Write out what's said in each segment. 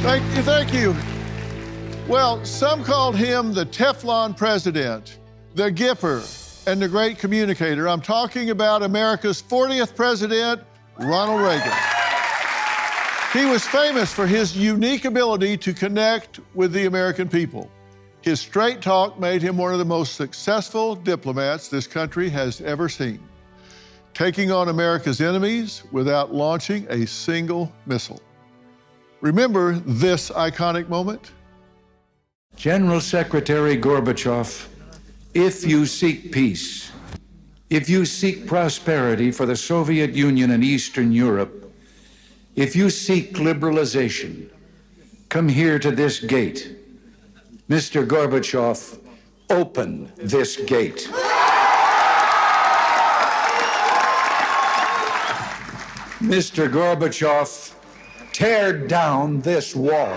Thank you. Well, some called him the Teflon president, the Gipper, and the great communicator. I'm talking about America's 40th president, Ronald Reagan. He was famous for his unique ability to connect with the American people. His straight talk made him one of the most successful diplomats this country has ever seen, taking on America's enemies without launching a single missile. Remember this iconic moment? General Secretary Gorbachev, if you seek peace, if you seek prosperity for the Soviet Union and Eastern Europe, if you seek liberalization, come here to this gate. Mr. Gorbachev, open this gate. Mr. Gorbachev, tear down this wall.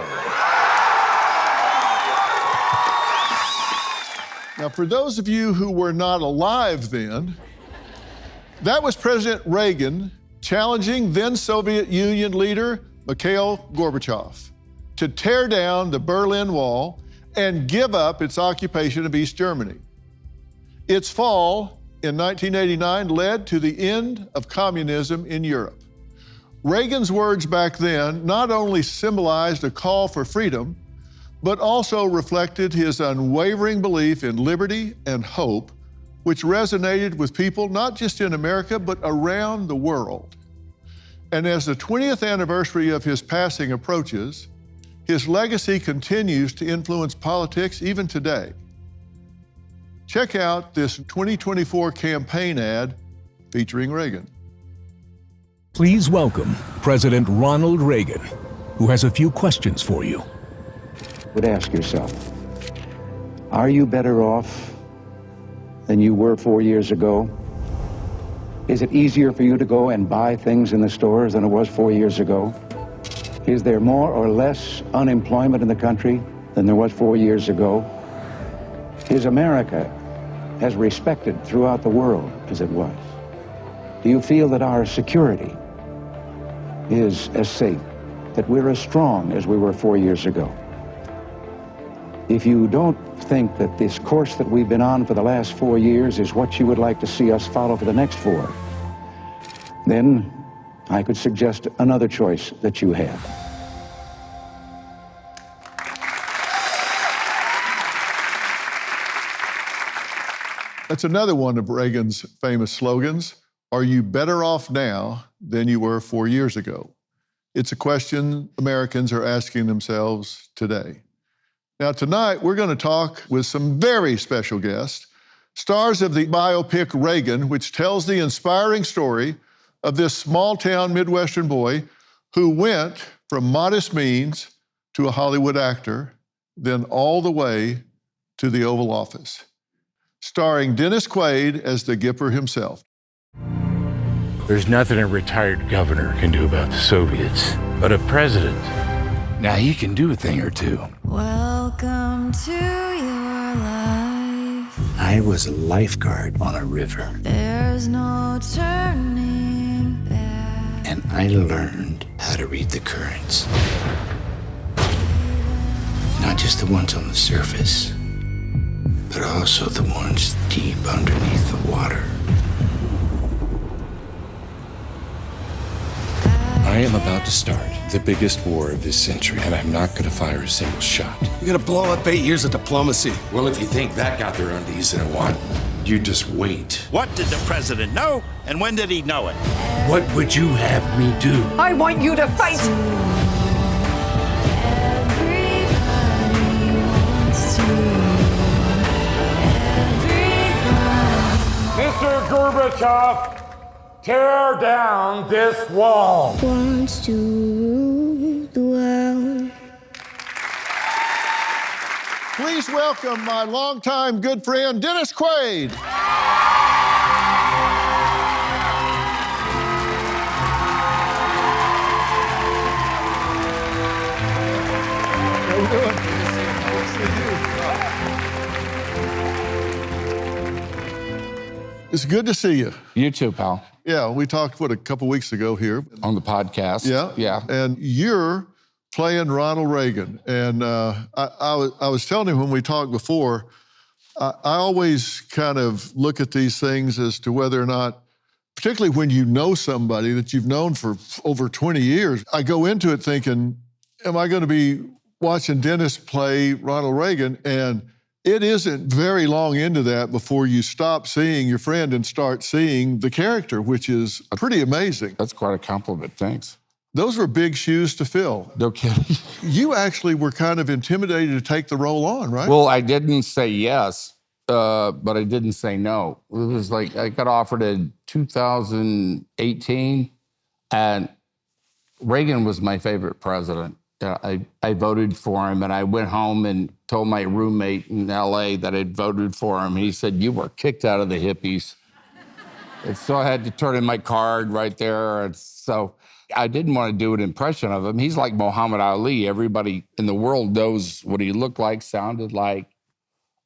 Now, for those of you who were not alive then, that was President Reagan challenging then Soviet Union leader Mikhail Gorbachev to tear down the Berlin Wall and give up its occupation of East Germany. Its fall in 1989 led to the end of communism in Europe. Reagan's words back then not only symbolized a call for freedom, but also reflected his unwavering belief in liberty and hope, which resonated with people not just in America, but around the world. And as the 20th anniversary of his passing approaches, his legacy continues to influence politics even today. Check out this 2024 campaign ad featuring Reagan. Please welcome President Ronald Reagan, who has a few questions for you. Would ask yourself, are you better off than you were 4 years ago? Is it easier for you to go and buy things in the stores than it was 4 years ago? Is there more or less unemployment in the country than there was 4 years ago? Is America as respected throughout the world as it was? Do you feel that our security is as safe, that we're as strong as we were 4 years ago? If you don't think that this course that we've been on for the last 4 years is what you would like to see us follow for the next 4, then I could suggest another choice that you have. That's another one of Reagan's famous slogans. Are you better off now than you were 4 years ago? It's a question Americans are asking themselves today. Now, tonight, we're going to talk with some very special guests, stars of the biopic Reagan, which tells the inspiring story of this small-town Midwestern boy who went from modest means to a Hollywood actor, then all the way to the Oval Office. Starring Dennis Quaid as the Gipper himself. There's nothing a retired governor can do about the Soviets, but a president, now he can do a thing or two. Welcome to your life. I was a lifeguard on a river, There's no turning back. and I learned how to read the currents. Not just the ones on the surface, but also the ones deep underneath the water. I am about to start the biggest war of this century, and I'm not going to fire a single shot. You're gonna blow up 8 years of diplomacy. Well, if you think that got their undies in a wad, you just wait. What did the president know, and when did he know it? What would you have me do? I want you to fight! Everybody wants to. Everybody Mr. Gorbachev, tear down this wall. wants to rule the world. Please welcome my longtime good friend, Dennis Quaid. How you doing? Good to see you. It's good to see you. You too, pal. Yeah, we talked, a couple weeks ago here. On the podcast. Yeah. Yeah. And you're playing Ronald Reagan. And I was telling him when we talked before, I always kind of look at these things as to whether or not, particularly when you know somebody that you've known for over 20 years, I go into it thinking, am I going to be watching Dennis play Ronald Reagan? And it isn't very long into that before you stop seeing your friend and start seeing the character, which is pretty amazing. That's quite a compliment, thanks. Those were big shoes to fill. No kidding. You actually were kind of intimidated to take the role on, right? Well, I didn't say yes, but I didn't say no. It was like I got offered in 2018, and Reagan was my favorite president. I voted for him, and I went home and told my roommate in LA that I'd voted for him. He said, "You were kicked out of the hippies." And so I had to turn in my card right there. And so I didn't want to do an impression of him. He's like Muhammad Ali. Everybody in the world knows what he looked like, sounded like.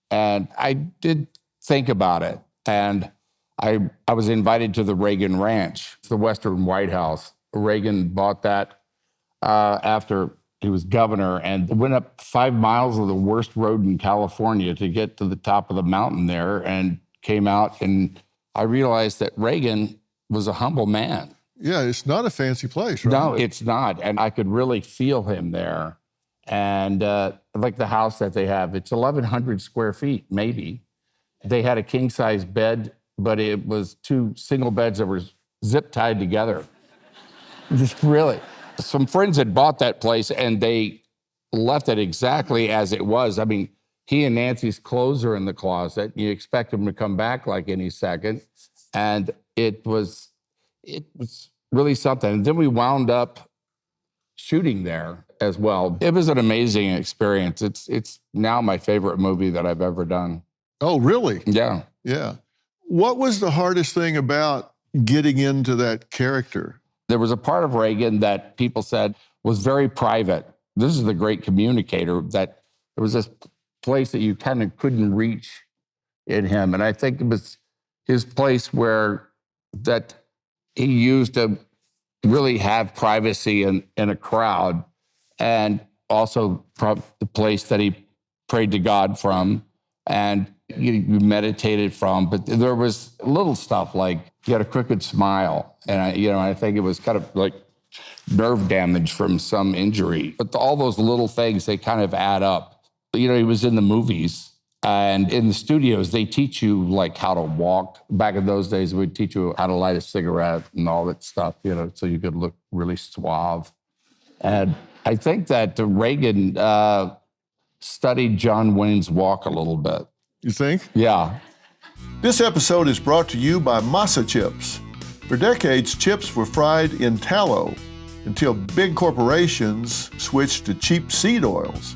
And I did think about it. And I was invited to the Reagan Ranch, the Western White House. Reagan bought that after he was governor and went up 5 miles of the worst road in California to get to the top of the mountain there and came out. And I realized that Reagan was a humble man. Yeah, it's not a fancy place, right? No, it's not. And I could really feel him there. And like the house that they have, it's 1,100 square feet, maybe. They had a king-size bed, but it was 2 single beds that were zip-tied together. Just really. Some friends had bought that place, and they left it exactly as it was. I mean, he and Nancy's clothes are in the closet. You expect them to come back like any second. And it was really something. And then we wound up shooting there as well. It was an amazing experience. It's now my favorite movie that I've ever done. Oh, really? Yeah. Yeah. What was the hardest thing about getting into that character? There was a part of Reagan that people said was very private. This is the great communicator, that there was this place that you kind of couldn't reach in him. And I think it was his place where that he used to really have privacy in a crowd, and also the place that he prayed to God from and you meditated from. But there was little stuff like he had a crooked smile. And I think it was kind of like nerve damage from some injury. But all those little things, they kind of add up. He was in the movies and in the studios, they teach you like how to walk. Back in those days, we'd teach you how to light a cigarette and all that stuff, so you could look really suave. And I think that Reagan studied John Wayne's walk a little bit. You think? Yeah. This episode is brought to you by Masa Chips. For decades, chips were fried in tallow until big corporations switched to cheap seed oils.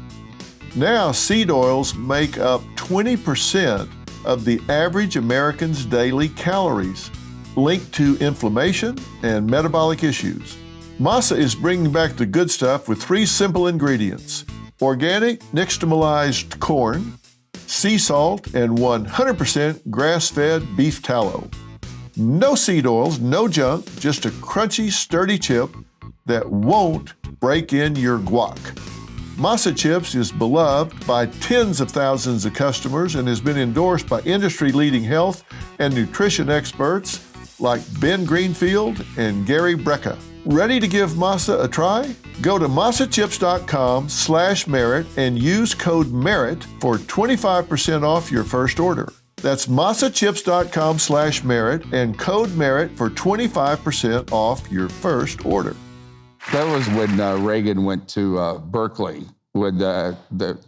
Now, seed oils make up 20% of the average American's daily calories, linked to inflammation and metabolic issues. Masa is bringing back the good stuff with 3 simple ingredients: organic nixtamalized corn, sea salt, and 100% grass-fed beef tallow. No seed oils, no junk, just a crunchy, sturdy chip that won't break in your guac. Masa Chips is beloved by tens of thousands of customers and has been endorsed by industry-leading health and nutrition experts like Ben Greenfield and Gary Brecka. Ready to give Masa a try? Go to masachips.com/merit and use code MERIT for 25% off your first order. That's masachips.com/merit and code MERIT for 25% off your first order. That was when Reagan went to Berkeley, when the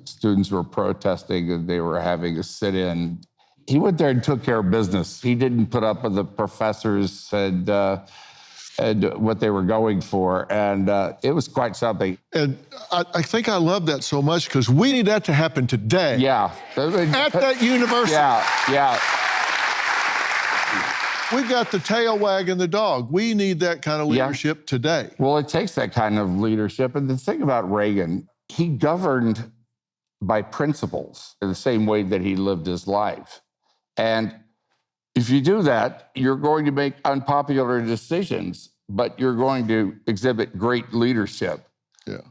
students were protesting and they were having a sit-in. He went there and took care of business. He didn't put up with the professors and what they were going for. And it was quite something. And I think I love that so much because we need that to happen today. Yeah. At that university. Yeah. We've got the tail wagging the dog. We need that kind of leadership today. Well, it takes that kind of leadership. And the thing about Reagan, he governed by principles in the same way that he lived his life. And if you do that, you're going to make unpopular decisions, but you're going to exhibit great leadership.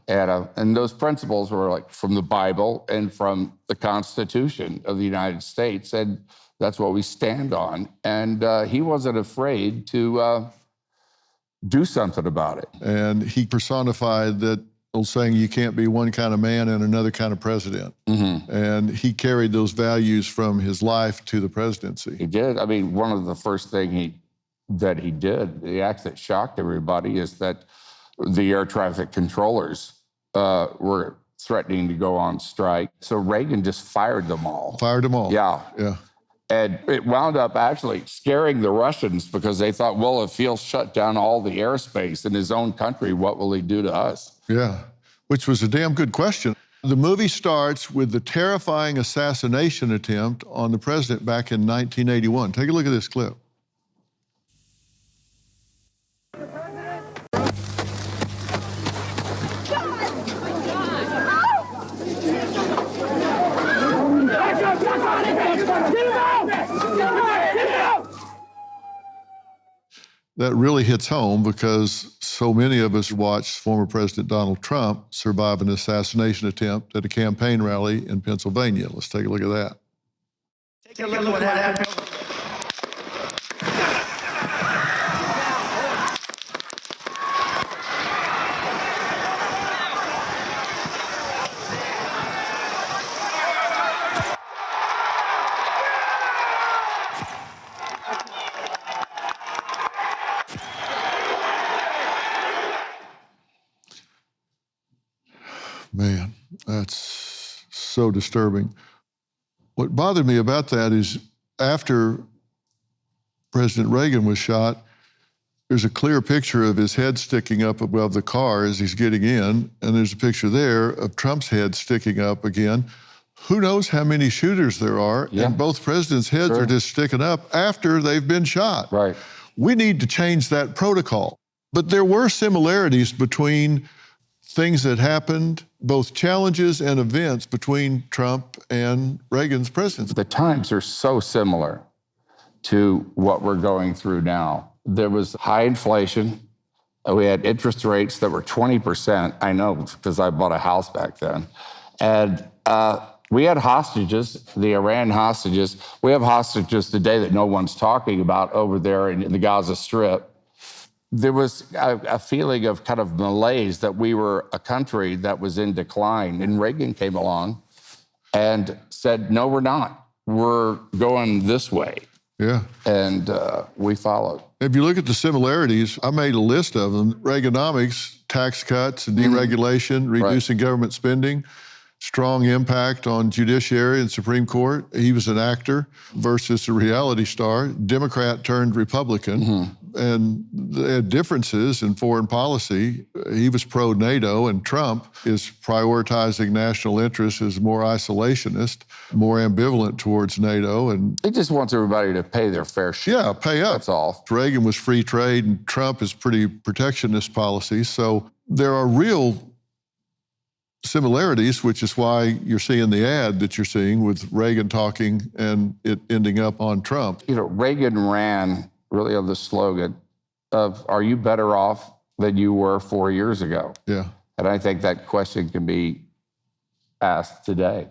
And those principles were like from the Bible and from the Constitution of the United States. And that's what we stand on. And he wasn't afraid to do something about it. And he personified that old saying, you can't be one kind of man and another kind of president. And he carried those values from his life to the presidency. He did. I mean, one of the first things that he did, the act that shocked everybody, is that the air traffic controllers were threatening to go on strike. So Reagan just fired them all. Fired them all. Yeah. Yeah. And it wound up actually scaring the Russians because they thought, well, if he'll shut down all the airspace in his own country, what will he do to us? Yeah, which was a damn good question. The movie starts with the terrifying assassination attempt on the president back in 1981. Take a look at this clip. That really hits home because so many of us watched former President Donald Trump survive an assassination attempt at a campaign rally in Pennsylvania. Let's take a look at that. Take a look at what happened. Man, that's so disturbing. What bothered me about that is after President Reagan was shot, there's a clear picture of his head sticking up above the car as he's getting in, and there's a picture there of Trump's head sticking up again. Who knows how many shooters there are, and both presidents' heads are just sticking up after they've been shot. Right. We need to change that protocol. But there were similarities between things that happened, both challenges and events between Trump and Reagan's presidency. The times are so similar to what we're going through now. There was high inflation. We had interest rates that were 20%. I know because I bought a house back then. And we had hostages, the Iran hostages. We have hostages today that no one's talking about over there in the Gaza Strip. There was a feeling of kind of malaise that we were a country that was in decline. And Reagan came along and said, no, we're not. We're going this way. Yeah. And we followed. If you look at the similarities, I made a list of them. Reaganomics, tax cuts, deregulation, reducing government spending, strong impact on judiciary and Supreme Court. He was an actor versus a reality star, Democrat turned Republican. And they had differences in foreign policy. He was pro-NATO, and Trump is prioritizing national interests, is more isolationist, more ambivalent towards NATO. And he just wants everybody to pay their fair share. Yeah, pay up. That's all. Reagan was free trade, and Trump is pretty protectionist policy. So there are real similarities, which is why you're seeing the ad that you're seeing with Reagan talking and it ending up on Trump. You know, Reagan ran really on the slogan of, are you better off than you were 4 years ago? Yeah. And I think that question can be asked today.